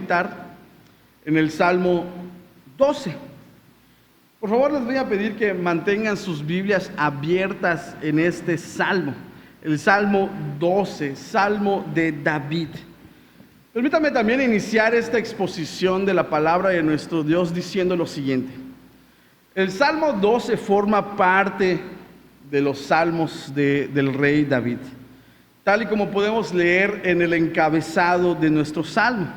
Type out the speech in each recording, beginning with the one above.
meditar en el Salmo 12. Por favor, les voy a pedir que mantengan sus Biblias abiertas en este salmo, el Salmo 12, Salmo de David. Permítame también iniciar esta exposición de la palabra de nuestro Dios diciendo lo siguiente. El Salmo 12 forma parte de los salmos del rey David, tal y como podemos leer en el encabezado de nuestro salmo.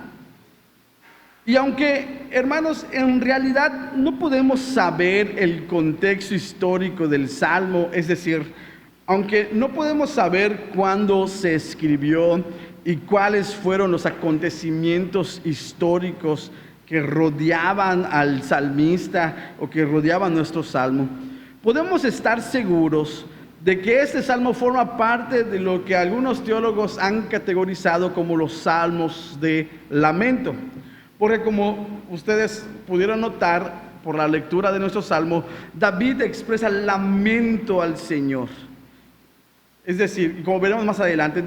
Y aunque, hermanos, en realidad no podemos saber el contexto histórico del Salmo, es decir, aunque no podemos saber cuándo se escribió y cuáles fueron los acontecimientos históricos que rodeaban al salmista o que rodeaban nuestro Salmo, podemos estar seguros de que este Salmo forma parte de lo que algunos teólogos han categorizado como los Salmos de lamento. Porque como ustedes pudieron notar por la lectura de nuestro Salmo, David expresa lamento al Señor. Es decir, como veremos más adelante,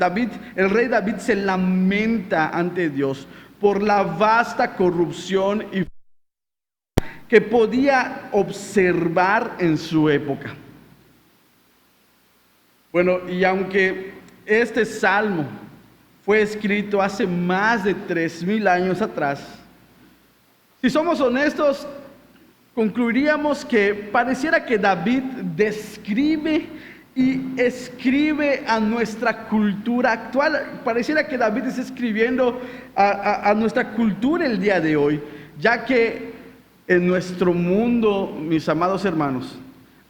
el rey David se lamenta ante Dios por la vasta corrupción que podía observar en su época. Bueno, y aunque este Salmo fue escrito hace más de 3,000 años atrás, si somos honestos, concluiríamos que pareciera que David describe y escribe a nuestra cultura actual. Pareciera que David está escribiendo a nuestra cultura el día de hoy, ya que en nuestro mundo, mis amados hermanos,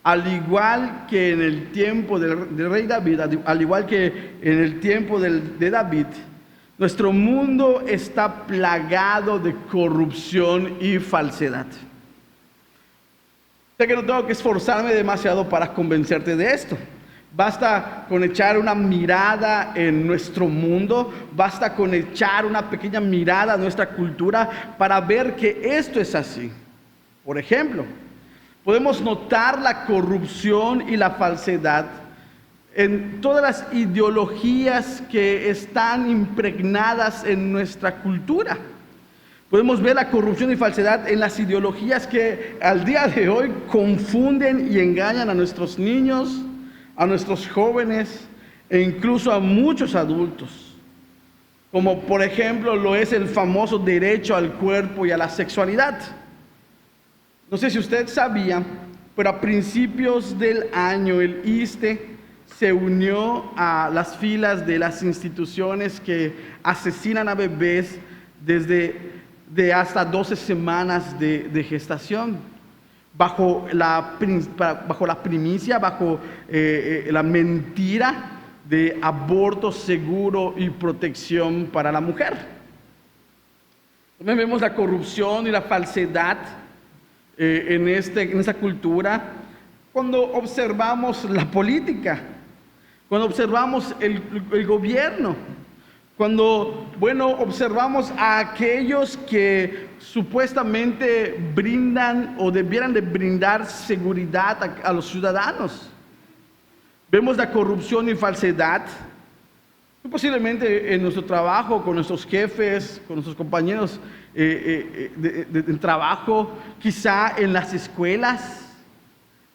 al igual que en el tiempo del rey David, al igual que en el tiempo de David, nuestro mundo está plagado de corrupción y falsedad. Sé que no tengo que esforzarme demasiado para convencerte de esto. Basta con echar una mirada en nuestro mundo, basta con echar una pequeña mirada a nuestra cultura para ver que esto es así. Por ejemplo, podemos notar la corrupción y la falsedad en todas las ideologías que están impregnadas en nuestra cultura. Podemos ver la corrupción y falsedad en las ideologías que al día de hoy confunden y engañan a nuestros niños, a nuestros jóvenes e incluso a muchos adultos. Como por ejemplo lo es el famoso derecho al cuerpo y a la sexualidad. No sé si usted sabía, pero a principios del año el ISSSTE se unió a las filas de las instituciones que asesinan a bebés de hasta 12 semanas de gestación, bajo la primicia, bajo la mentira de aborto seguro y protección para la mujer. También vemos la corrupción y la falsedad en esta cultura cuando observamos la política, cuando observamos el gobierno, cuando, observamos a aquellos que supuestamente brindan o debieran de brindar seguridad a los ciudadanos. Vemos la corrupción y falsedad, posiblemente en nuestro trabajo, con nuestros jefes, con nuestros compañeros de trabajo, quizá en las escuelas,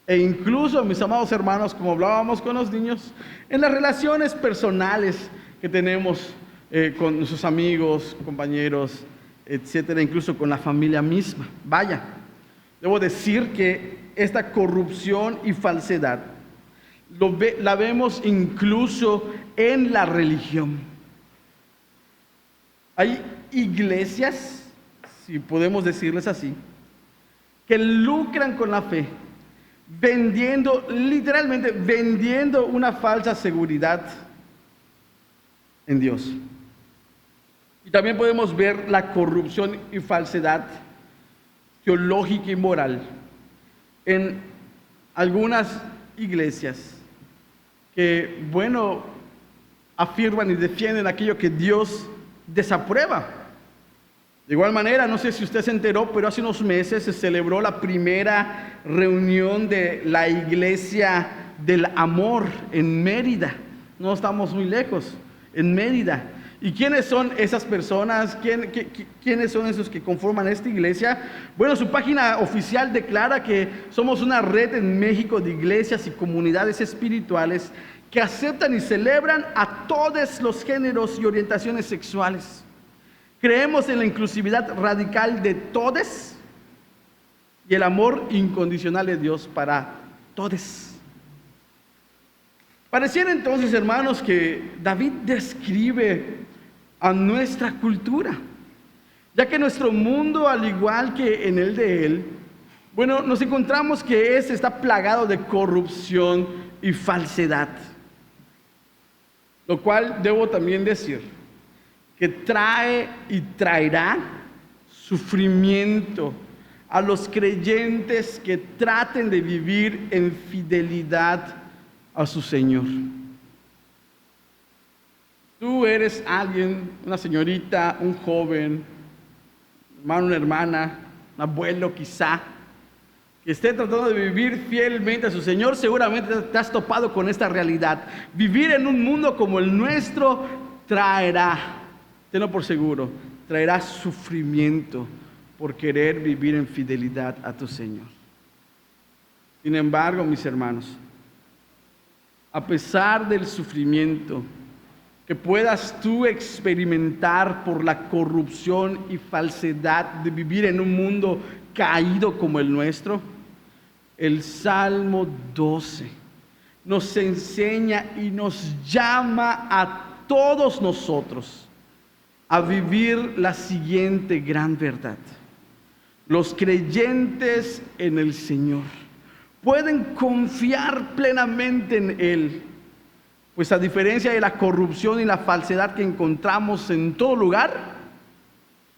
e incluso, mis amados hermanos, como hablábamos con los niños, en las relaciones personales que tenemos con nuestros amigos, compañeros, etcétera, incluso con la familia misma. Vaya, debo decir que esta corrupción y falsedad la vemos incluso en la religión. Hay iglesias, si podemos decirles así, que lucran con la fe, literalmente vendiendo una falsa seguridad en Dios. Y también podemos ver la corrupción y falsedad teológica y moral en algunas iglesias que, afirman y defienden aquello que Dios desaprueba. De igual manera, no sé si usted se enteró, pero hace unos meses se celebró la primera reunión de la Iglesia del Amor en Mérida. No estamos muy lejos, en Mérida. ¿Y quiénes son esas personas? ¿Quiénes son esos que conforman esta iglesia? Bueno, su página oficial declara que somos una red en México de iglesias y comunidades espirituales que aceptan y celebran a todos los géneros y orientaciones sexuales. Creemos en la inclusividad radical de todos y el amor incondicional de Dios para todos. Pareciera entonces, hermanos, que David describe a nuestra cultura, ya que nuestro mundo, al igual que en el de él, bueno, nos encontramos que está plagado de corrupción y falsedad, lo cual debo también decir que trae y traerá sufrimiento a los creyentes que traten de vivir en fidelidad a su Señor. Tú eres alguien, una señorita, un joven, hermano, una hermana, un abuelo quizá, que esté tratando de vivir fielmente a su Señor. Seguramente te has topado con esta realidad. Vivir en un mundo como el nuestro traerá, tenlo por seguro, traerá sufrimiento por querer vivir en fidelidad a tu Señor. Sin embargo, mis hermanos, a pesar del sufrimiento que puedas tú experimentar por la corrupción y falsedad de vivir en un mundo caído como el nuestro, el Salmo 12 nos enseña y nos llama a todos nosotros a vivir la siguiente gran verdad. Los creyentes en el Señor pueden confiar plenamente en Él, pues a diferencia de la corrupción y la falsedad que encontramos en todo lugar,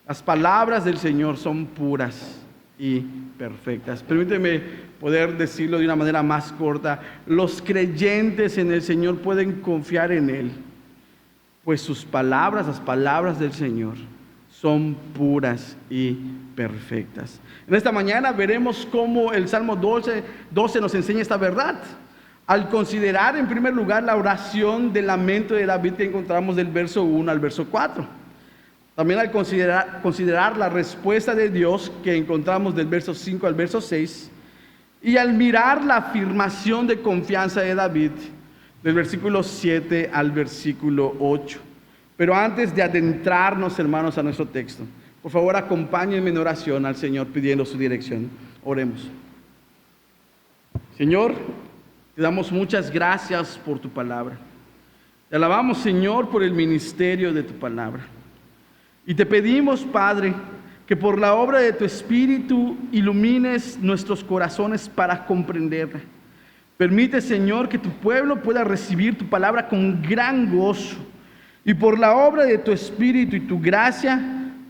las palabras del Señor son puras y perfectas. Permíteme poder decirlo de una manera más corta: los creyentes en el Señor pueden confiar en Él, pues sus palabras, las palabras del Señor, son puras y perfectas. En esta mañana veremos cómo el Salmo 12 nos enseña esta verdad. Al considerar en primer lugar la oración de lamento de David que encontramos del verso 1 al verso 4. También al considerar la respuesta de Dios que encontramos del verso 5 al verso 6. Y al mirar la afirmación de confianza de David del versículo 7 al versículo 8. Pero antes de adentrarnos, hermanos, a nuestro texto, por favor, acompáñenme en oración al Señor pidiendo su dirección. Oremos. Señor, te damos muchas gracias por tu palabra. Te alabamos, Señor, por el ministerio de tu palabra. Y te pedimos, Padre, que por la obra de tu Espíritu ilumines nuestros corazones para comprenderla. Permite, Señor, que tu pueblo pueda recibir tu palabra con gran gozo. Y por la obra de tu Espíritu y tu gracia,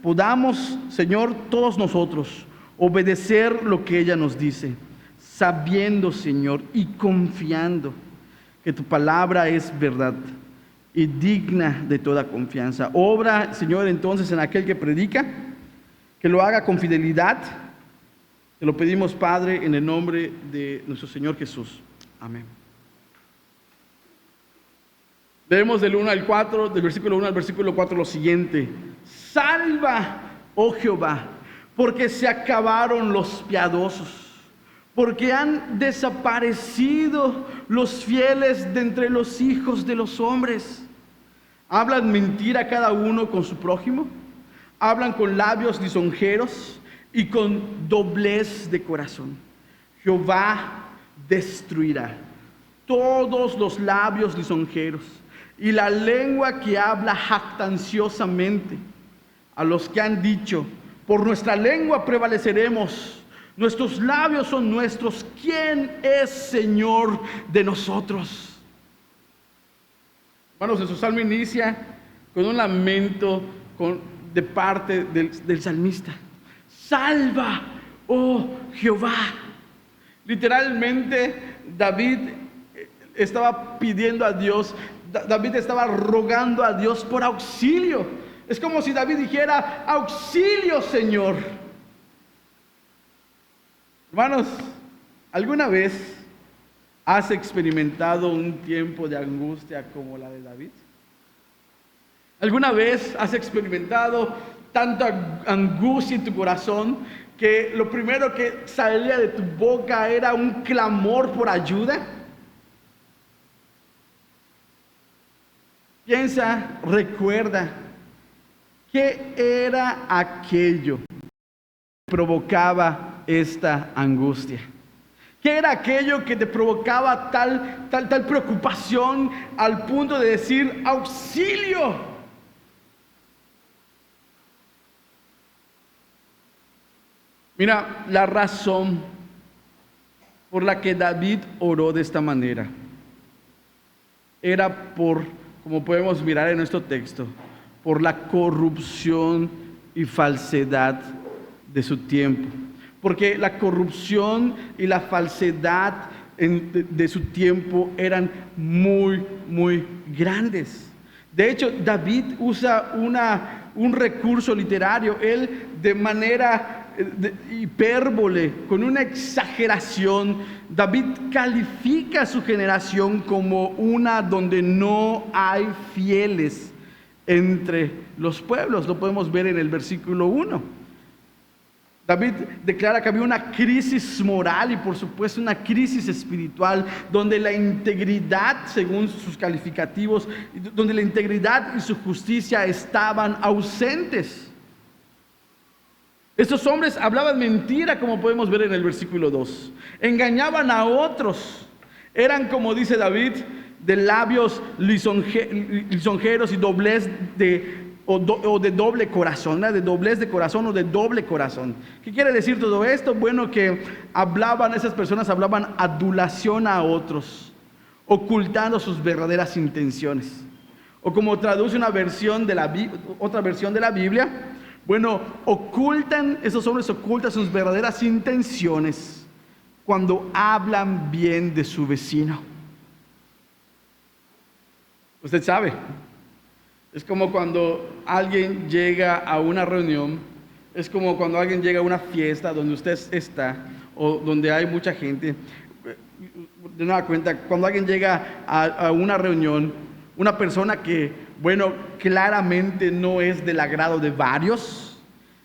podamos, Señor, todos nosotros, obedecer lo que ella nos dice, sabiendo, Señor, y confiando que tu palabra es verdad y digna de toda confianza. Obra, Señor, entonces en aquel que predica, que lo haga con fidelidad. Te lo pedimos, Padre, en el nombre de nuestro Señor Jesús. Amén. Leemos del 1 al 4, del versículo 1 al versículo 4 lo siguiente: salva, oh Jehová, porque se acabaron los piadosos, porque han desaparecido los fieles de entre los hijos de los hombres. ¿Hablan mentira cada uno con su prójimo? ¿Hablan con labios lisonjeros y con doblez de corazón? Jehová destruirá todos los labios lisonjeros y la lengua que habla jactanciosamente a los que han dicho: por nuestra lengua prevaleceremos, nuestros labios son nuestros, ¿quién es Señor de nosotros? Hermanos, en su salmo inicia con un lamento de parte del salmista: salva, oh Jehová. Literalmente David estaba pidiendo a Dios, David estaba rogando a Dios por auxilio. Es como si David dijera: auxilio, Señor. Hermanos, ¿alguna vez has experimentado un tiempo de angustia como la de David? ¿Alguna vez has experimentado tanta angustia en tu corazón que lo primero que salía de tu boca era un clamor por ayuda? Piensa, recuerda, ¿qué era aquello que provocaba esta angustia? ¿Qué era aquello que te provocaba tal preocupación al punto de decir auxilio? Mira, la razón por la que David oró de esta manera era por, como podemos mirar en nuestro texto, por la corrupción y falsedad de su tiempo. Porque la corrupción y la falsedad de su tiempo eran muy, muy grandes. De hecho, David usa un recurso literario. Él, de manera hipérbole, con una exageración, David califica a su generación como una donde no hay fieles entre los pueblos. Lo podemos ver en el versículo 1. David declara que había una crisis moral y por supuesto una crisis espiritual, donde la integridad, según sus calificativos, donde la integridad y su justicia estaban ausentes. Estos hombres hablaban mentira, como podemos ver en el versículo 2. Engañaban a otros. Eran, como dice David, de labios lisonjeros y doblez o de doble corazón, ¿no? De doblez de corazón o de doble corazón. ¿Qué quiere decir todo esto? Bueno, que esas personas hablaban adulación a otros, ocultando sus verdaderas intenciones. O como traduce otra versión de la Biblia, bueno, esos hombres ocultan sus verdaderas intenciones cuando hablan bien de su vecino. Usted sabe, es como cuando alguien llega a una reunión, es como cuando alguien llega a una fiesta donde usted está o donde hay mucha gente. De nueva cuenta, cuando alguien llega a una reunión, una persona que, bueno, claramente no es del agrado de varios,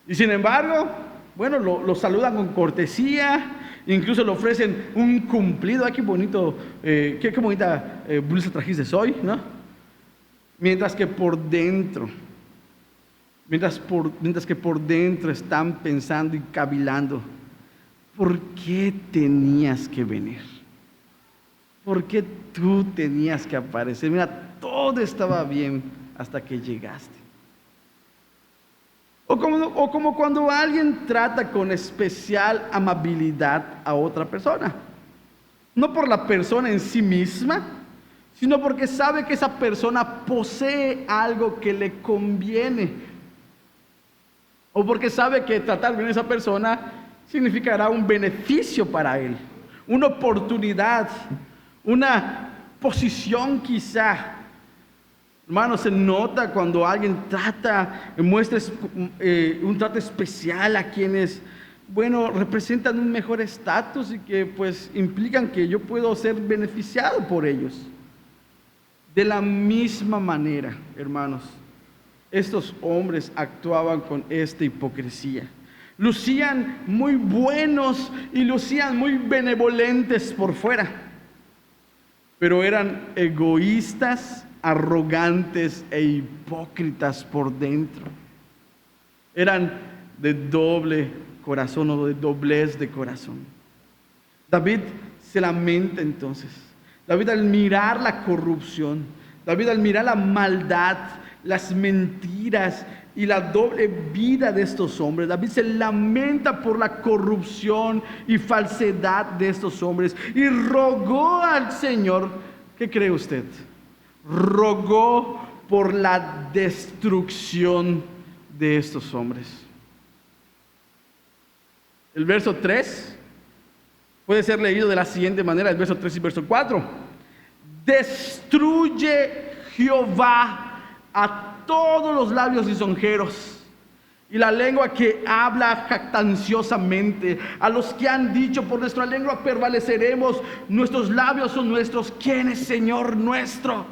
y sin embargo, bueno, lo saludan con cortesía, incluso le ofrecen un cumplido. ¡Ay, qué bonito! Qué bonita blusa trajiste hoy, ¿no? Mientras que por dentro están pensando y cavilando, ¿por qué tenías que venir? ¿Por qué tú tenías que aparecer? Mira, todo estaba bien hasta que llegaste. O como cuando alguien trata con especial amabilidad a otra persona, no por la persona en sí misma, sino porque sabe que esa persona posee algo que le conviene, o porque sabe que tratar bien a esa persona significará un beneficio para él, una oportunidad, una posición quizá. Hermano, se nota cuando alguien muestra un trato especial a quienes, bueno, representan un mejor estatus y que pues implican que yo puedo ser beneficiado por ellos. De la misma manera, hermanos, estos hombres actuaban con esta hipocresía. Lucían muy buenos y lucían muy benevolentes por fuera, pero eran egoístas, arrogantes e hipócritas por dentro. Eran de doble corazón o de doblez de corazón. David se lamenta entonces. David, al mirar la corrupción, David, al mirar la maldad, las mentiras y la doble vida de estos hombres, David se lamenta por la corrupción y falsedad de estos hombres y rogó al Señor. ¿Qué cree usted? Rogó por la destrucción de estos hombres. El verso 3 puede ser leído de la siguiente manera, el verso 3 y verso 4. Destruye Jehová a todos los labios lisonjeros y la lengua que habla jactanciosamente, a los que han dicho, por nuestra lengua prevaleceremos, nuestros labios son nuestros. ¿Quién es Señor nuestro?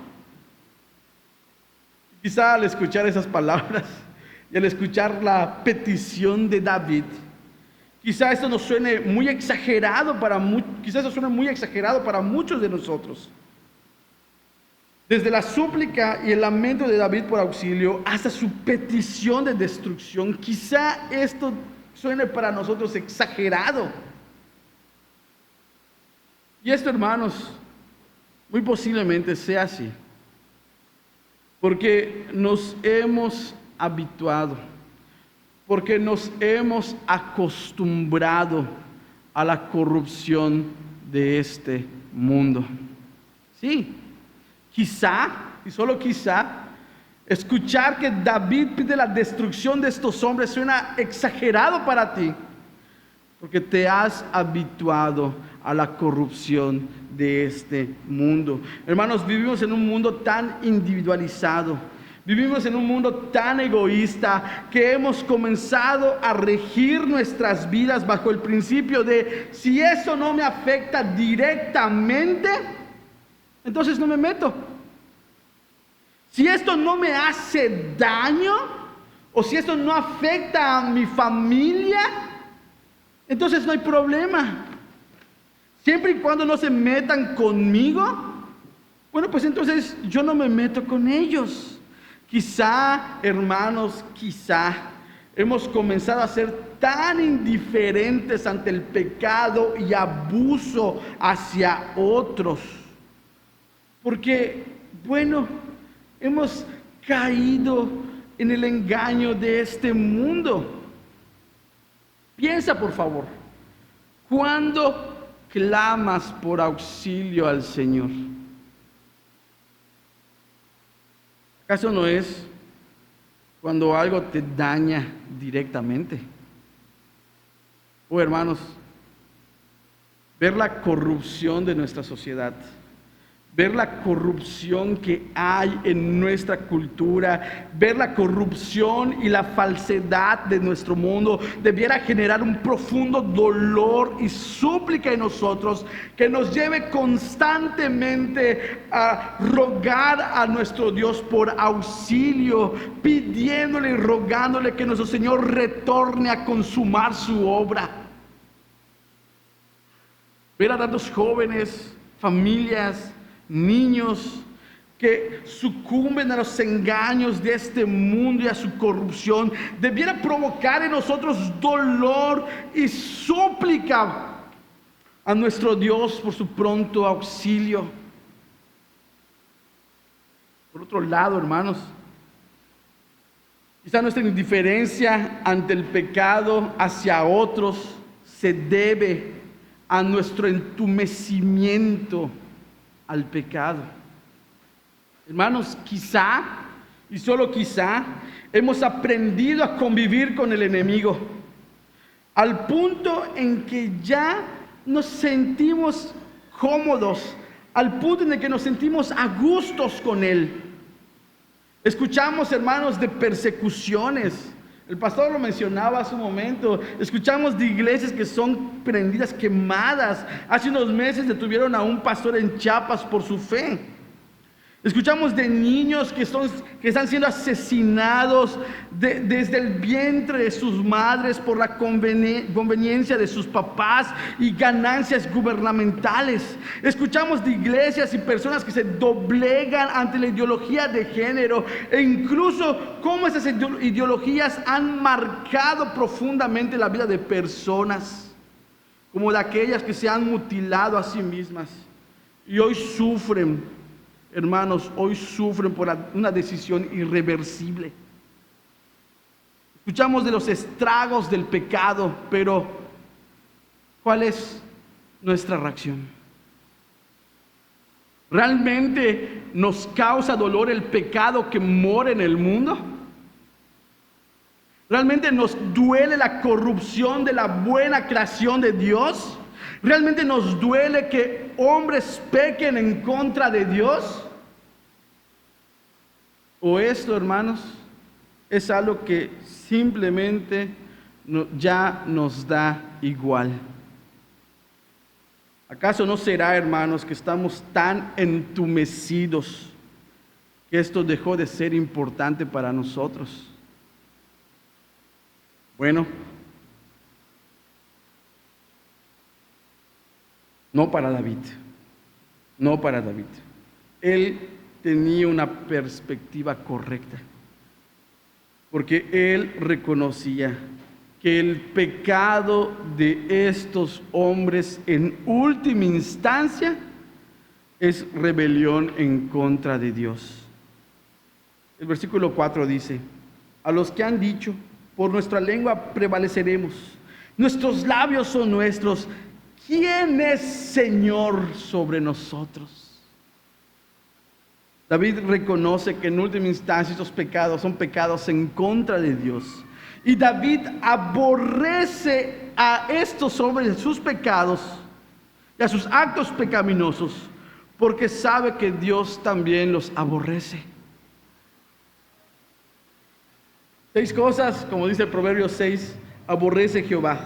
Quizá al escuchar esas palabras y al escuchar la petición de David, quizá esto nos suene muy exagerado quizá eso suene muy exagerado para muchos de nosotros. Desde la súplica y el lamento de David por auxilio hasta su petición de destrucción, quizá esto suene para nosotros exagerado. Y esto, hermanos, muy posiblemente sea así, porque nos hemos habituado, porque nos hemos acostumbrado a la corrupción de este mundo. Sí, quizá, y solo quizá, escuchar que David pide la destrucción de estos hombres suena exagerado para ti, porque te has habituado a la corrupción de este mundo. Hermanos, vivimos en un mundo tan individualizado, vivimos en un mundo tan egoísta, que hemos comenzado a regir nuestras vidas bajo el principio de: si eso no me afecta directamente, entonces no me meto. Si esto no me hace daño, o si esto no afecta a mi familia, entonces no hay problema. Siempre y cuando no se metan conmigo, bueno, pues entonces yo no me meto con ellos. Quizá, hermanos, quizá hemos comenzado a ser tan indiferentes ante el pecado y abuso hacia otros, porque, bueno, hemos caído en el engaño de este mundo. Piensa, por favor, ¿cuándo clamas por auxilio al Señor? ¿Acaso no es cuando algo te daña directamente? Hermanos, ver la corrupción de nuestra sociedad, ver la corrupción que hay en nuestra cultura, ver la corrupción y la falsedad de nuestro mundo, debiera generar un profundo dolor y súplica en nosotros, que nos lleve constantemente a rogar a nuestro Dios por auxilio, pidiéndole y rogándole que nuestro Señor retorne a consumar su obra. Ver a tantos jóvenes, familias, niños que sucumben a los engaños de este mundo y a su corrupción, debiera provocar en nosotros dolor y súplica a nuestro Dios por su pronto auxilio. Por otro lado, hermanos, quizá nuestra indiferencia ante el pecado hacia otros se debe a nuestro entumecimiento al pecado. Hermanos, quizá, y solo quizá, hemos aprendido a convivir con el enemigo al punto en que ya nos sentimos cómodos, al punto en el que nos sentimos a gustos con él. Escuchamos, hermanos, de persecuciones. El pastor lo mencionaba hace un momento. Escuchamos de iglesias que son prendidas, quemadas. Hace unos meses detuvieron a un pastor en Chiapas por su fe. Escuchamos de niños que están siendo asesinados desde el vientre de sus madres por la conveniencia de sus papás y ganancias gubernamentales. Escuchamos de iglesias y personas que se doblegan ante la ideología de género, e incluso cómo esas ideologías han marcado profundamente la vida de personas, como de aquellas que se han mutilado a sí mismas y hoy sufren. Hermanos, hoy sufren por una decisión irreversible. Escuchamos de los estragos del pecado, pero ¿cuál es nuestra reacción? ¿Realmente nos causa dolor el pecado que mora en el mundo? ¿Realmente nos duele la corrupción de la buena creación de Dios? ¿Realmente nos duele que hombres pequen en contra de Dios? ¿O esto, hermanos, es algo que simplemente ya nos da igual? ¿Acaso no será, hermanos, que estamos tan entumecidos que esto dejó de ser importante para nosotros? Bueno, no para David, no para David. Él tenía una perspectiva correcta, porque él reconocía que el pecado de estos hombres en última instancia es rebelión en contra de Dios. El versículo 4 dice: a los que han dicho, por nuestra lengua prevaleceremos, nuestros labios son nuestros, ¿quién es Señor sobre nosotros? David reconoce que en última instancia estos pecados son pecados en contra de Dios. Y David aborrece a estos hombres, sus pecados y a sus actos pecaminosos, porque sabe que Dios también los aborrece. 6 cosas, como dice el Proverbio 6, aborrece Jehová,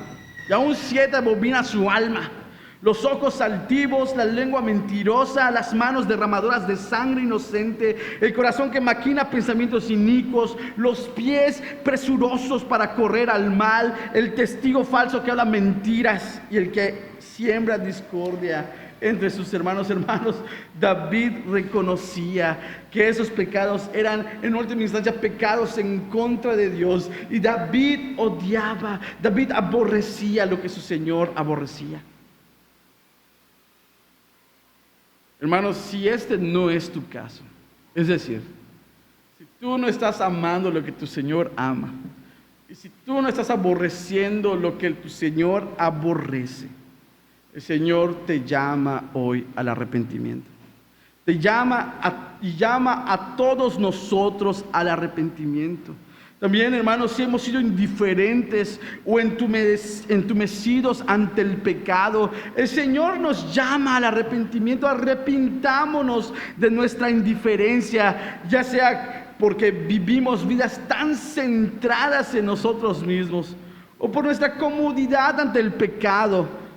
y aún 7 abomina su alma: los ojos altivos, la lengua mentirosa, las manos derramadoras de sangre inocente, el corazón que maquina pensamientos inicuos, los pies presurosos para correr al mal, el testigo falso que habla mentiras y el que siembra discordia entre sus hermanos. David reconocía que esos pecados eran en última instancia pecados en contra de Dios, y David odiaba, David aborrecía lo que su Señor aborrecía. Hermanos, si este no es tu caso, es decir, si tú no estás amando lo que tu Señor ama, y si tú no estás aborreciendo lo que tu Señor aborrece, el Señor te llama hoy al arrepentimiento. Te llama a todos nosotros al arrepentimiento. También, hermanos, si hemos sido indiferentes o entumecidos ante el pecado, el Señor nos llama al arrepentimiento. Arrepintámonos de nuestra indiferencia, ya sea porque vivimos vidas tan centradas en nosotros mismos o por nuestra comodidad ante el pecado.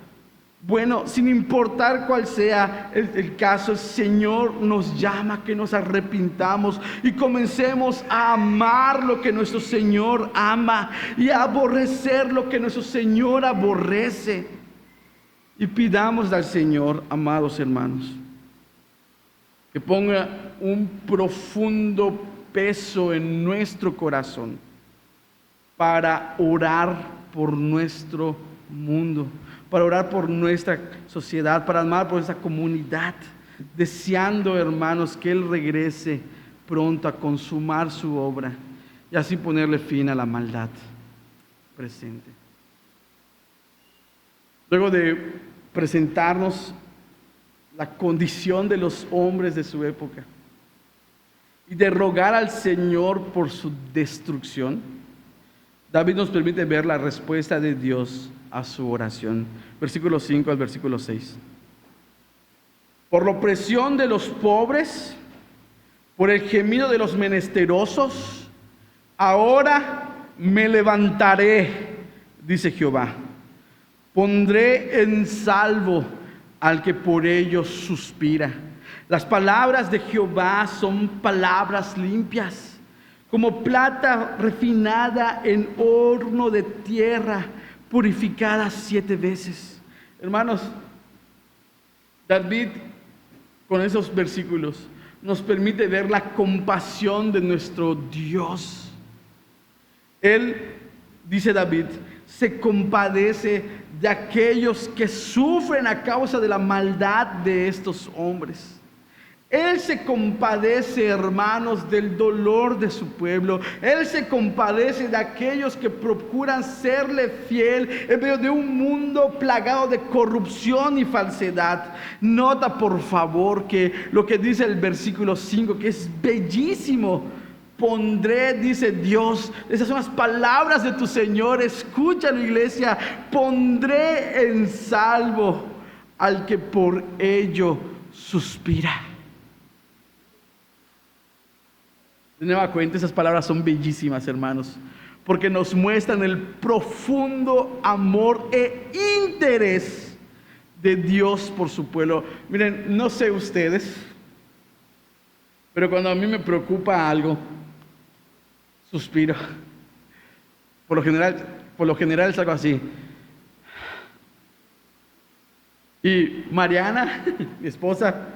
Bueno, sin importar cuál sea el caso, el Señor nos llama a que nos arrepintamos y comencemos a amar lo que nuestro Señor ama y a aborrecer lo que nuestro Señor aborrece. Y pidamos al Señor, amados hermanos, que ponga un profundo peso en nuestro corazón para orar por nuestro mundo, para orar por nuestra sociedad, para amar por esa comunidad, deseando, hermanos, que Él regrese pronto a consumar su obra y así ponerle fin a la maldad presente. Luego de presentarnos la condición de los hombres de su época y de rogar al Señor por su destrucción, David nos permite ver la respuesta de Dios a su oración. Versículo 5 al versículo 6. Por la opresión de los pobres, por el gemido de los menesterosos, ahora me levantaré, dice Jehová. Pondré en salvo al que por ellos suspira. Las palabras de Jehová son palabras limpias, como plata refinada en horno de tierra, purificada 7 veces. Hermanos, David con esos versículos nos permite ver la compasión de nuestro Dios. Él, dice David, se compadece de aquellos que sufren a causa de la maldad de estos hombres. Él se compadece, hermanos, del dolor de su pueblo. Él se compadece de aquellos que procuran serle fiel en medio de un mundo plagado de corrupción y falsedad. Nota, por favor, que lo que dice el versículo 5, que es bellísimo. Pondré, dice Dios, esas son las palabras de tu Señor. Escúchalo, iglesia. Pondré en salvo al que por ello suspira. De nueva cuenta, esas palabras son bellísimas, hermanos, porque nos muestran el profundo amor e interés de Dios por su pueblo. Miren, no sé ustedes, Pero cuando a mí me preocupa algo, suspiro. Por lo general es algo así. Y Mariana, mi esposa,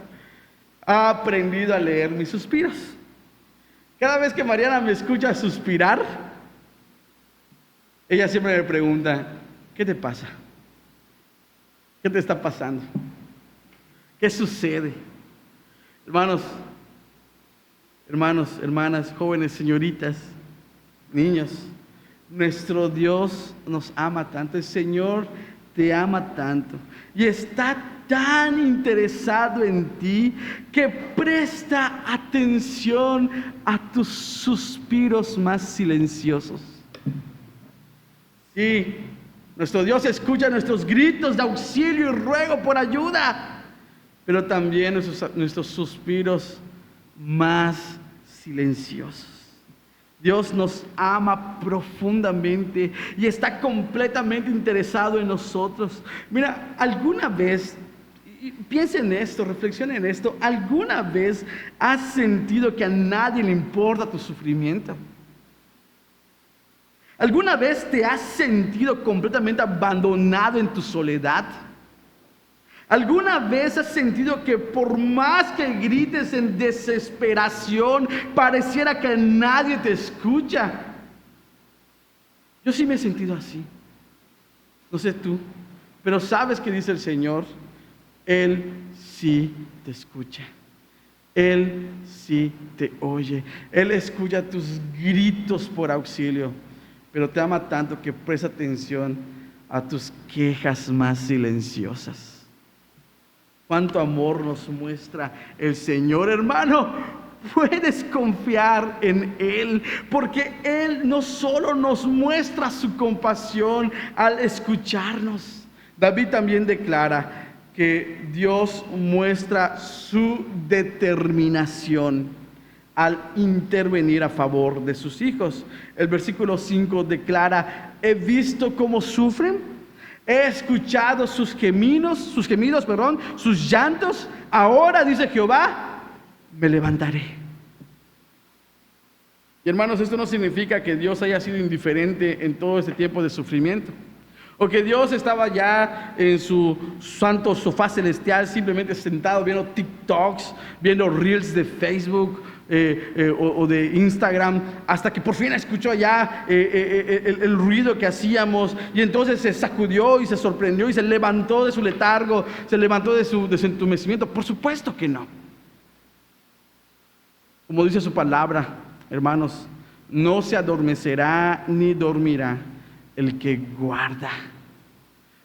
ha aprendido a leer mis suspiros. Cada vez que Mariana me escucha suspirar, ella siempre me pregunta, ¿qué te pasa? ¿Qué te está pasando? ¿Qué sucede? Hermanos, hermanas, jóvenes, señoritas, niños, nuestro Dios nos ama tanto, el Señor te ama tanto y está tan interesado en ti que presta atención a tus suspiros más silenciosos. Sí, nuestro Dios escucha nuestros gritos de auxilio y ruego por ayuda, pero también nuestros suspiros más silenciosos. Dios nos ama profundamente y está completamente interesado en nosotros. Mira, alguna vez, piensa en esto, reflexiona en esto, ¿alguna vez has sentido que a nadie le importa tu sufrimiento? ¿Alguna vez te has sentido completamente abandonado en tu soledad? ¿Alguna vez has sentido que por más que grites en desesperación, pareciera que nadie te escucha? Yo sí me he sentido así. No sé tú, pero sabes que dice el Señor, Él sí te escucha. Él sí te oye. Él escucha tus gritos por auxilio, pero te ama tanto que presta atención a tus quejas más silenciosas. Cuánto amor nos muestra el Señor, hermano. Puedes confiar en Él, porque Él no solo nos muestra su compasión al escucharnos. David también declara que Dios muestra su determinación al intervenir a favor de sus hijos. El versículo 5 declara: he visto cómo sufren. He escuchado sus gemidos, sus llantos. Ahora, dice Jehová, me levantaré. Y hermanos, esto no significa que Dios haya sido indiferente en todo este tiempo de sufrimiento, o que Dios estaba ya en su santo sofá celestial simplemente sentado viendo TikToks, viendo Reels de Facebook o de Instagram, hasta que por fin escuchó ya el ruido que hacíamos, y entonces se sacudió y se sorprendió y se levantó de su letargo, se levantó de su entumecimiento. Por supuesto que no. Como dice su palabra, hermanos, no se adormecerá ni dormirá el que guarda.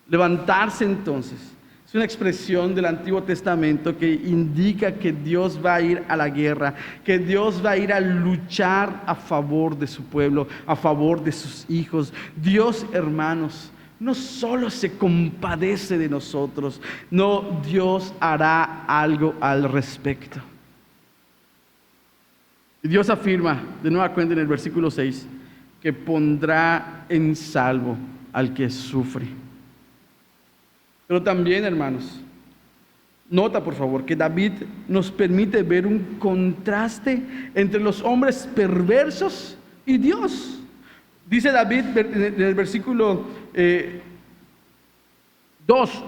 Levantarse entonces es una expresión del Antiguo Testamento que indica que Dios va a ir a la guerra, que Dios va a ir a luchar a favor de su pueblo, a favor de sus hijos. Dios, hermanos, no solo se compadece de nosotros, no, Dios hará algo al respecto. Y Dios afirma de nueva cuenta en el versículo 6 que pondrá en salvo al que sufre. Pero también, hermanos, nota por favor que David nos permite ver un contraste entre los hombres perversos y Dios. Dice David en el versículo 2,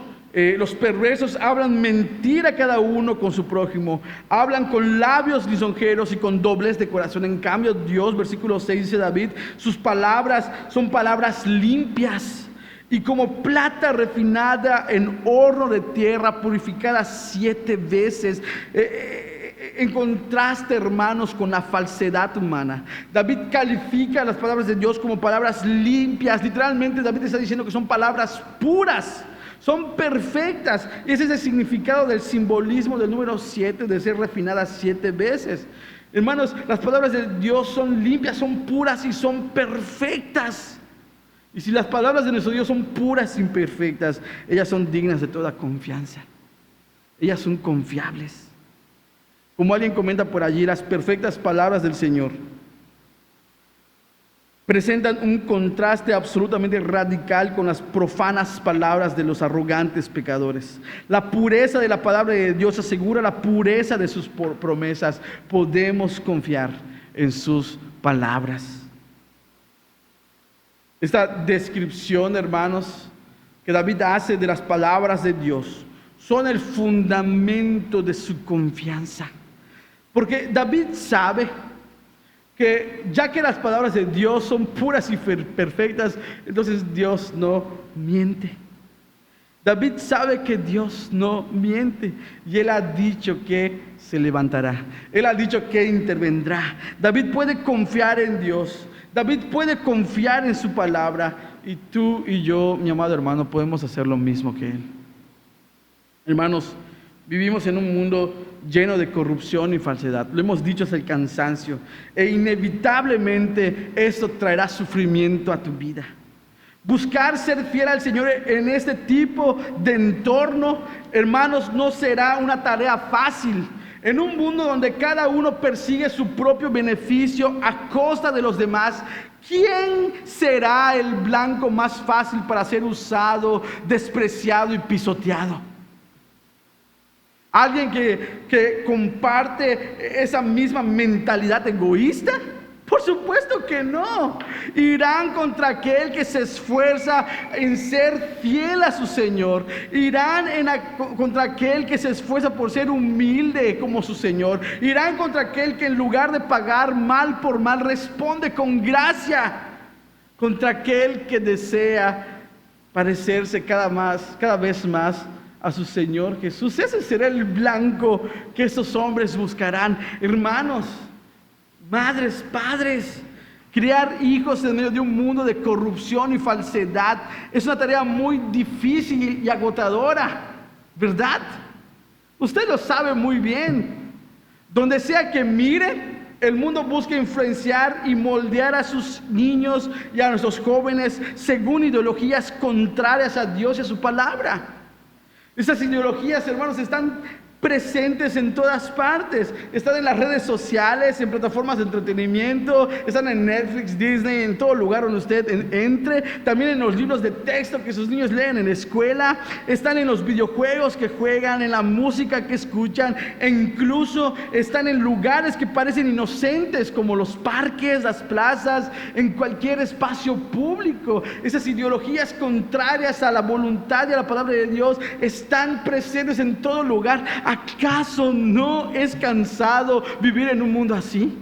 los perversos hablan mentira cada uno con su prójimo, hablan con labios lisonjeros y con doblez de corazón. En cambio Dios, versículo 6, dice David, sus palabras son palabras limpias y como plata refinada en horno de tierra, purificada 7 veces. En contraste, hermanos, con la falsedad humana, David califica las palabras de Dios como palabras limpias. Literalmente David está diciendo que son palabras puras, son perfectas. Y ese es el significado del simbolismo del número 7, de ser refinadas 7 veces. Hermanos, las palabras de Dios son limpias, son puras y son perfectas. Y si las palabras de nuestro Dios son puras y perfectas, ellas son dignas de toda confianza. Ellas son confiables. Como alguien comenta por allí, las perfectas palabras del Señor presentan un contraste absolutamente radical con las profanas palabras de los arrogantes pecadores. La pureza de la palabra de Dios asegura la pureza de sus promesas. Podemos confiar en sus palabras. Esta descripción, hermanos, que David hace de las palabras de Dios son el fundamento de su confianza. Porque David sabe que ya que las palabras de Dios son puras y perfectas, entonces Dios no miente. David sabe que Dios no miente y Él ha dicho que se levantará. Él ha dicho que intervendrá. David puede confiar en Dios. David puede confiar en su palabra y tú y yo, mi amado hermano, podemos hacer lo mismo que Él. Hermanos, vivimos en un mundo lleno de corrupción y falsedad. Lo hemos dicho hasta el cansancio. E inevitablemente esto traerá sufrimiento a tu vida. Buscar ser fiel al Señor en este tipo de entorno, hermanos, no será una tarea fácil. En un mundo donde cada uno persigue su propio beneficio a costa de los demás, ¿quién será el blanco más fácil para ser usado, despreciado y pisoteado? ¿Alguien que comparte esa misma mentalidad egoísta? Por supuesto que no. Irán contra aquel que se esfuerza en ser fiel a su Señor. Irán contra aquel que se esfuerza por ser humilde como su Señor. Irán contra aquel que en lugar de pagar mal por mal responde con gracia. Contra aquel que desea parecerse cada vez más a su Señor Jesús. Ese será el blanco que esos hombres buscarán. Hermanos, madres, padres, criar hijos en medio de un mundo de corrupción y falsedad es una tarea muy difícil y agotadora, ¿verdad? Usted lo sabe muy bien. Donde sea que mire, el mundo busca influenciar y moldear a sus niños y a nuestros jóvenes según ideologías contrarias a Dios y a su palabra. Esas ideologías, hermanos, están presentes en todas partes. Están en las redes sociales, en plataformas de entretenimiento, están en Netflix, Disney, en todo lugar donde usted entre. También en los libros de texto que sus niños leen en la escuela. Están en los videojuegos que juegan, en la música que escuchan. E incluso están en lugares que parecen inocentes como los parques, las plazas, en cualquier espacio público. Esas ideologías contrarias a la voluntad y a la palabra de Dios están presentes en todo lugar. ¿Acaso no es cansado vivir en un mundo así?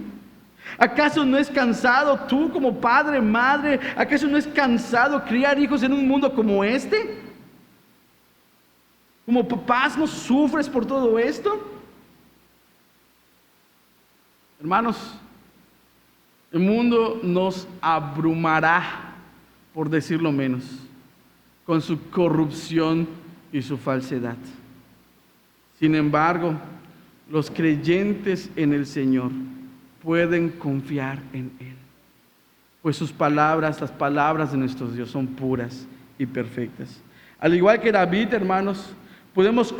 ¿Acaso no es cansado tú como padre, madre? ¿Acaso no es cansado criar hijos en un mundo como este? ¿Como papás no sufres por todo esto? Hermanos, el mundo nos abrumará, por decirlo menos, con su corrupción y su falsedad. Sin embargo, los creyentes en el Señor pueden confiar en Él, pues sus palabras, las palabras de nuestro Dios son puras y perfectas. Al igual que David, hermanos, podemos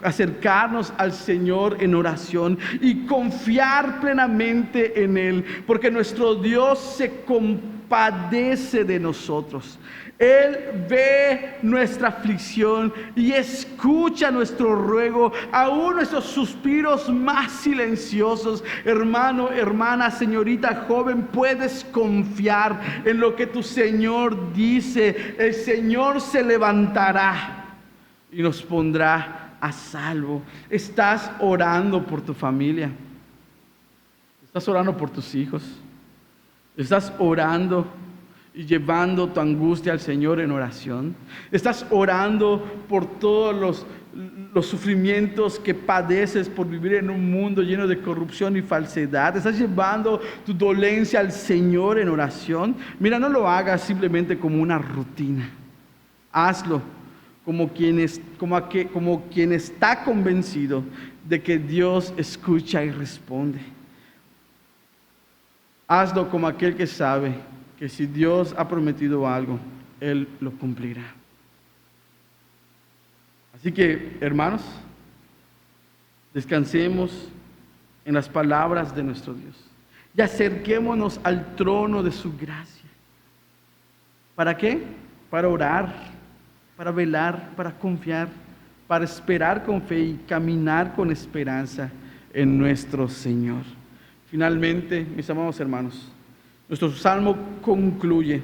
acercarnos al Señor en oración y confiar plenamente en Él, porque nuestro Dios se compadece de nosotros. Él ve nuestra aflicción y escucha nuestro ruego, aún nuestros suspiros más silenciosos. Hermano, hermana, señorita, joven, puedes confiar en lo que tu Señor dice. El Señor se levantará y nos pondrá a salvo. ¿Estás orando por tu familia? ¿Estás orando por tus hijos? ¿Estás orando y llevando tu angustia al Señor en oración? ¿Estás orando por todos los sufrimientos que padeces por vivir en un mundo lleno de corrupción y falsedad? ¿Estás llevando tu dolencia al Señor en oración? Mira, no lo hagas simplemente como una rutina. Hazlo como quien está convencido de que Dios escucha y responde. Hazlo como aquel que sabe que si Dios ha prometido algo, Él lo cumplirá. Así que, hermanos, descansemos en las palabras de nuestro Dios. y acerquémonos al trono de su gracia. ¿Para qué? Para orar, para velar, para confiar, para esperar con fe y caminar con esperanza en nuestro Señor. Finalmente, mis amados hermanos, nuestro salmo concluye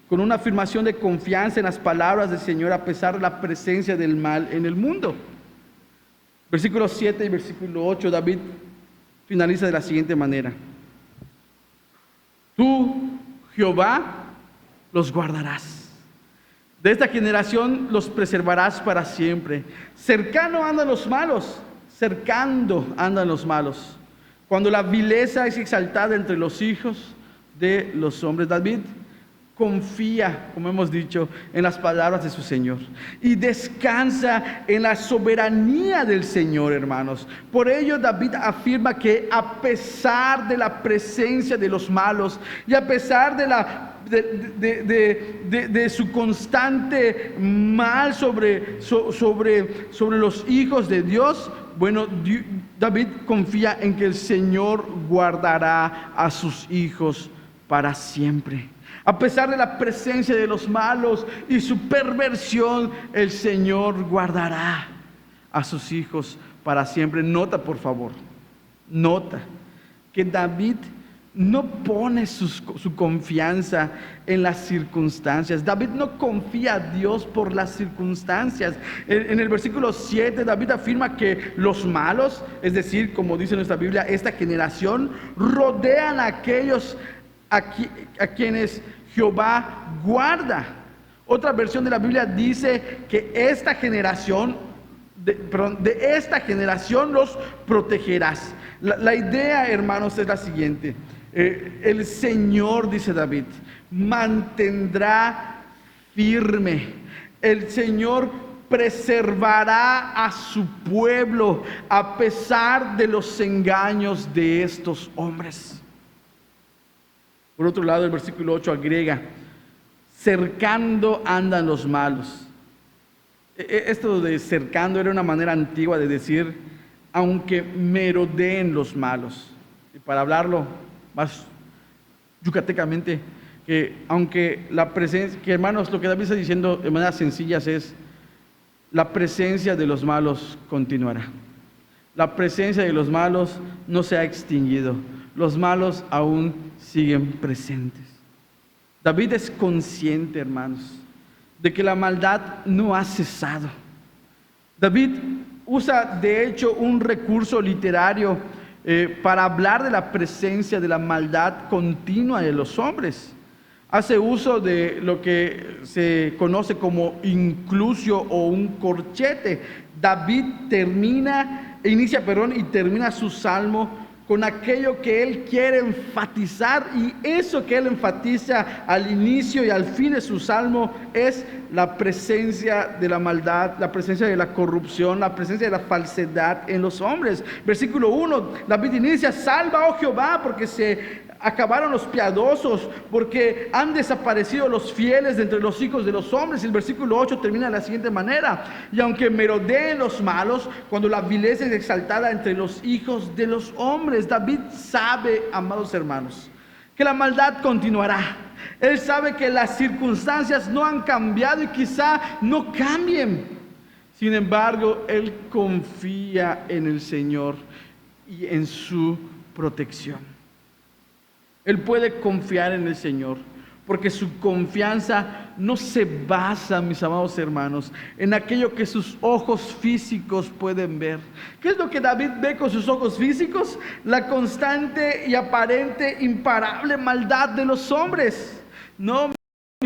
con una afirmación de confianza en las palabras del Señor a pesar de la presencia del mal en el mundo. Versículo 7 y versículo 8, David finaliza de la siguiente manera: tú, Jehová, los guardarás. De esta generación los preservarás para siempre. Cercano andan los malos, cercando andan los malos, cuando la vileza es exaltada entre los hijos de los hombres. David confía, como hemos dicho, en las palabras de su Señor y descansa en la soberanía del Señor, hermanos. Por ello David afirma que a pesar de la presencia de los malos y a pesar de su constante mal sobre los hijos de Dios, David confía en que el Señor guardará a sus hijos para siempre. A pesar de la presencia de los malos y su perversión, el Señor guardará a sus hijos para siempre. Nota, por favor, nota que David no pone su confianza en las circunstancias. David no confía a Dios por las circunstancias. En el versículo 7, David afirma que los malos, es decir, como dice nuestra Biblia, esta generación, rodean a aquellos a quienes Jehová guarda. Otra versión de la Biblia dice que esta generación, de esta generación los protegerás. La idea, hermanos, es la siguiente: el Señor, dice David, mantendrá firme. El Señor preservará a su pueblo a pesar de los engaños de estos hombres. Por otro lado, el versículo 8 agrega: cercando andan los malos. Esto de cercando era una manera antigua de decir aunque merodeen los malos. Y para hablarlo más yucatecamente, que aunque la presencia, que hermanos, lo que David está diciendo de manera sencilla es: la presencia de los malos continuará. La presencia de los malos no se ha extinguido. Los malos aún siguen presentes. David es consciente, hermanos, de que la maldad no ha cesado. David usa de hecho un recurso literario para hablar de la presencia de la maldad continua de los hombres. Hace uso de lo que se conoce como inclusio o un corchete. David inicia y termina su salmo con aquello que él quiere enfatizar, y eso que él enfatiza al inicio y al fin de su salmo es la presencia de la maldad, la presencia de la corrupción, la presencia de la falsedad en los hombres. Versículo 1, David inicia: salva, oh Jehová, porque se acabaron los piadosos, porque han desaparecido los fieles de entre los hijos de los hombres. Y el versículo 8 termina de la siguiente manera: y aunque merodeen los malos, cuando la vileza es exaltada entre los hijos de los hombres. David sabe, amados hermanos, que la maldad continuará. Él sabe que las circunstancias no han cambiado y quizá no cambien. Sin embargo, él confía en el Señor y en su protección. Él puede confiar en el Señor porque su confianza no se basa, mis amados hermanos, en aquello que sus ojos físicos pueden ver. ¿Qué es lo que David ve con sus ojos físicos? La constante y aparente, imparable maldad de los hombres. No,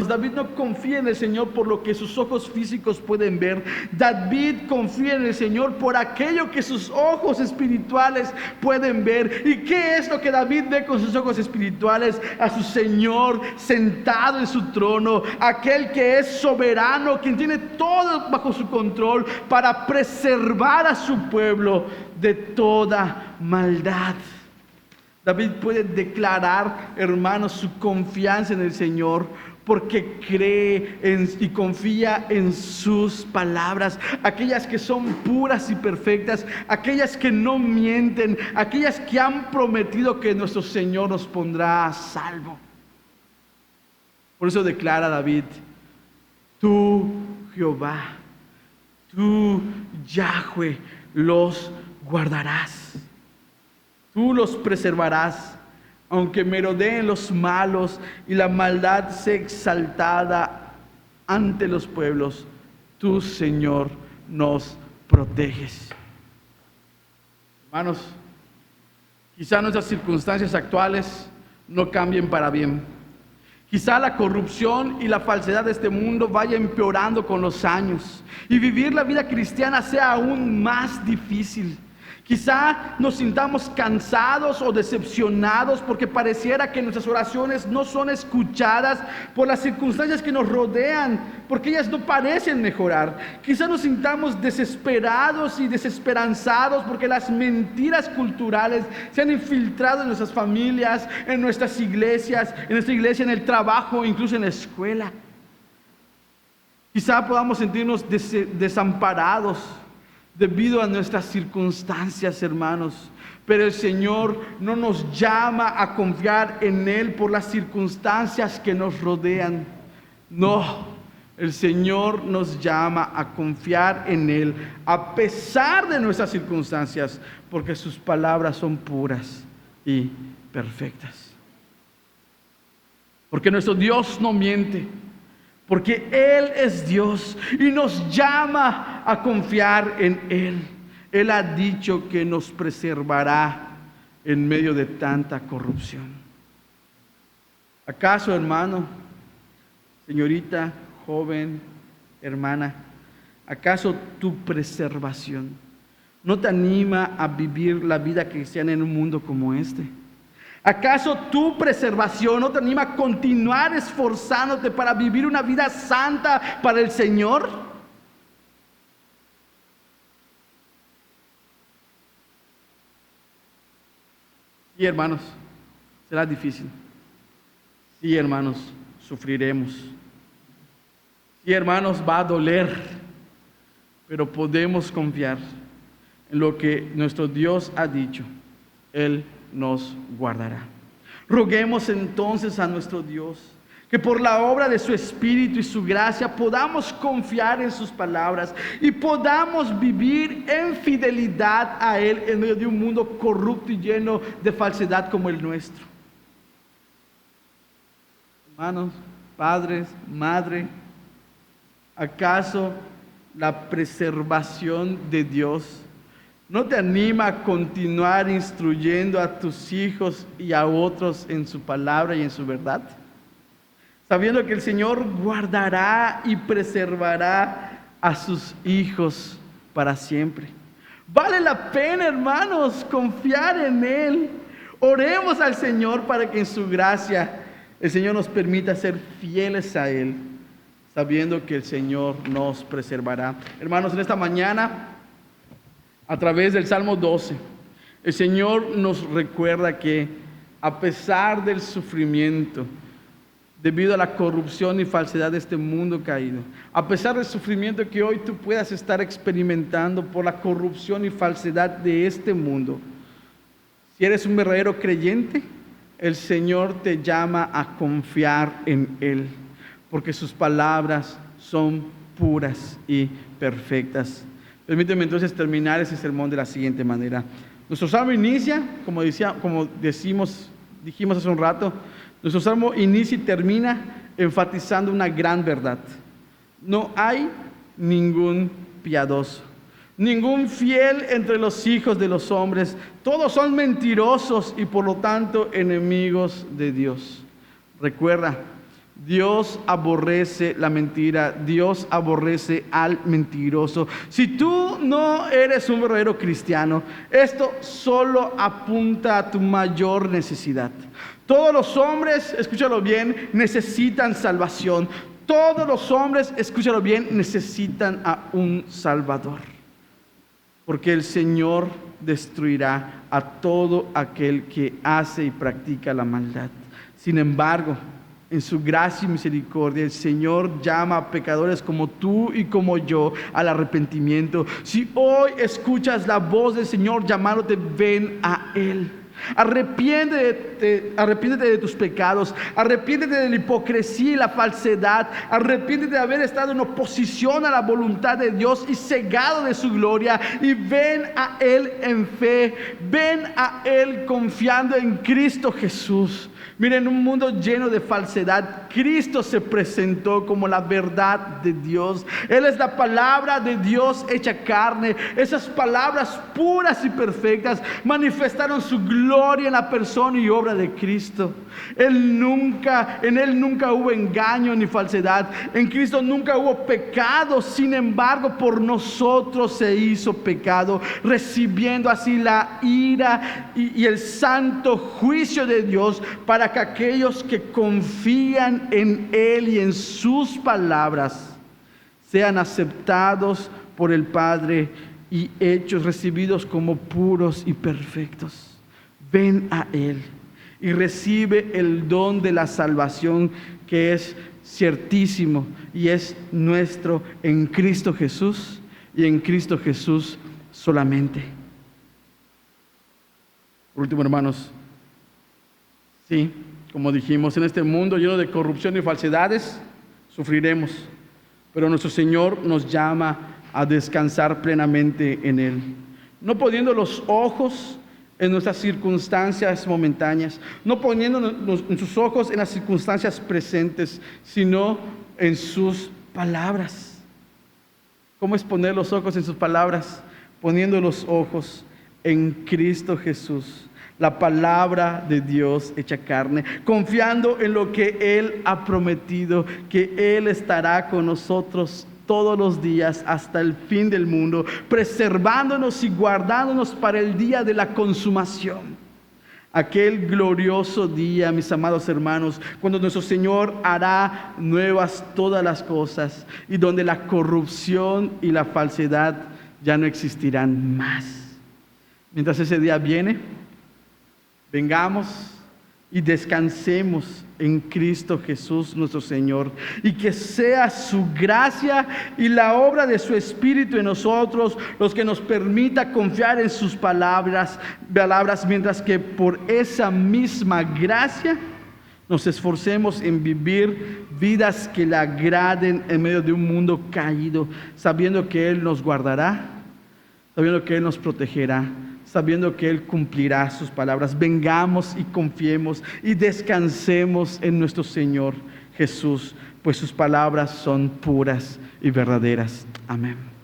David no confía en el Señor por lo que sus ojos físicos pueden ver. David confía en el Señor por aquello que sus ojos espirituales pueden ver. ¿Y qué es lo que David ve con sus ojos espirituales? A su Señor sentado en su trono, aquel que es soberano, quien tiene todo bajo su control para preservar a su pueblo de toda maldad. David puede declarar, hermanos, su confianza en el Señor porque cree y confía en sus palabras, aquellas que son puras y perfectas, aquellas que no mienten, aquellas que han prometido que nuestro Señor nos pondrá a salvo. Por eso declara David: tú, Jehová, tú, Yahweh, los guardarás. Tú los preservarás, aunque merodeen los malos y la maldad sea exaltada ante los pueblos. Tú, Señor, nos proteges. Hermanos, quizá nuestras circunstancias actuales no cambien para bien. Quizá la corrupción y la falsedad de este mundo vaya empeorando con los años y vivir la vida cristiana sea aún más difícil. Quizá nos sintamos cansados o decepcionados porque pareciera que nuestras oraciones no son escuchadas por las circunstancias que nos rodean, porque ellas no parecen mejorar. Quizá nos sintamos desesperados y desesperanzados porque las mentiras culturales se han infiltrado en nuestras familias, en nuestras iglesias, en nuestra iglesia, en el trabajo, incluso en la escuela. Quizá podamos sentirnos desamparados debido a nuestras circunstancias, hermanos. Pero el Señor no nos llama a confiar en Él por las circunstancias que nos rodean. No, el Señor nos llama a confiar en Él a pesar de nuestras circunstancias, porque sus palabras son puras y perfectas. Porque nuestro Dios no miente. Porque Él es Dios y nos llama a confiar en Él. Él ha dicho que nos preservará en medio de tanta corrupción. ¿Acaso, hermano, señorita, joven, hermana, acaso tu preservación no te anima a vivir la vida cristiana en un mundo como este? ¿Acaso tu preservación no te anima a continuar esforzándote para vivir una vida santa para el Señor? Sí, hermanos, será difícil. Sí, hermanos, sufriremos. Sí, hermanos, va a doler. Pero podemos confiar en lo que nuestro Dios ha dicho. Él nos guardará. Roguemos entonces a nuestro Dios que por la obra de su Espíritu y su gracia podamos confiar en sus palabras y podamos vivir en fidelidad a Él en medio de un mundo corrupto y lleno de falsedad como el nuestro. Hermanos, padres, madre, ¿acaso la preservación de Dios no te anima a continuar instruyendo a tus hijos y a otros en su palabra y en su verdad? Sabiendo que el Señor guardará y preservará a sus hijos para siempre. Vale la pena, hermanos, confiar en Él. Oremos al Señor para que en su gracia el Señor nos permita ser fieles a Él, sabiendo que el Señor nos preservará. Hermanos, en esta mañana, a través del Salmo 12, el Señor nos recuerda que a pesar del sufrimiento, debido a la corrupción y falsedad de este mundo caído, a pesar del sufrimiento que hoy tú puedas estar experimentando por la corrupción y falsedad de este mundo, si eres un verdadero creyente, el Señor te llama a confiar en Él, porque sus palabras son puras y perfectas. Permíteme entonces terminar ese sermón de la siguiente manera. Nuestro salmo inicia, como dijimos hace un rato, nuestro salmo inicia y termina enfatizando una gran verdad. No hay ningún piadoso, ningún fiel entre los hijos de los hombres. Todos son mentirosos y por lo tanto enemigos de Dios. Recuerda, Dios aborrece la mentira, Dios aborrece al mentiroso. Si tú no eres un verdadero cristiano, esto solo apunta a tu mayor necesidad. Todos los hombres, escúchalo bien, necesitan salvación. Todos los hombres, escúchalo bien, necesitan a un Salvador. Porque el Señor destruirá a todo aquel que hace y practica la maldad. Sin embargo, En su gracia y misericordia, el Señor llama a pecadores como tú y como yo al arrepentimiento. Si hoy escuchas la voz del Señor llamándote, ven a Él. Arrepiéntete de tus pecados, arrepiéntete de la hipocresía y la falsedad, arrepiéntete de haber estado en oposición a la voluntad de Dios y cegado de su gloria, y ven a Él en fe, ven a Él confiando en Cristo Jesús. Miren, en un mundo lleno de falsedad, Cristo se presentó como la verdad de Dios. Él es la palabra de Dios hecha carne. Esas palabras puras y perfectas manifestaron su gloria en la persona y obra de Cristo. En Él nunca hubo engaño ni falsedad. En Cristo nunca hubo pecado. Sin embargo, por nosotros se hizo pecado, recibiendo así la ira y el santo juicio de Dios, para que aquellos que confían en Él y en sus palabras sean aceptados por el Padre y recibidos como puros y perfectos. Ven a Él y recibe el don de la salvación, que es ciertísimo y es nuestro en Cristo Jesús, y en Cristo Jesús solamente. Por último, hermanos, sí, como dijimos, en este mundo lleno de corrupción y falsedades, sufriremos, pero nuestro Señor nos llama a descansar plenamente en Él, no poniendo los ojos en nuestras circunstancias momentáneas, no poniendo sus ojos en las circunstancias presentes, sino en sus palabras. ¿Cómo es poner los ojos en sus palabras? Poniendo los ojos en Cristo Jesús, la palabra de Dios hecha carne, confiando en lo que Él ha prometido, que Él estará con nosotros todos los días hasta el fin del mundo, preservándonos y guardándonos para el día de la consumación. Aquel glorioso día, mis amados hermanos, cuando nuestro Señor hará nuevas todas las cosas, y donde la corrupción y la falsedad ya no existirán más. Mientras ese día viene, vengamos y descansemos en Cristo Jesús nuestro Señor, y que sea su gracia y la obra de su Espíritu en nosotros los que nos permita confiar en sus palabras, mientras que por esa misma gracia nos esforcemos en vivir vidas que le agraden en medio de un mundo caído, sabiendo que Él nos guardará, sabiendo que Él nos protegerá, sabiendo que Él cumplirá sus palabras. Vengamos y confiemos y descansemos en nuestro Señor Jesús, pues sus palabras son puras y verdaderas. Amén.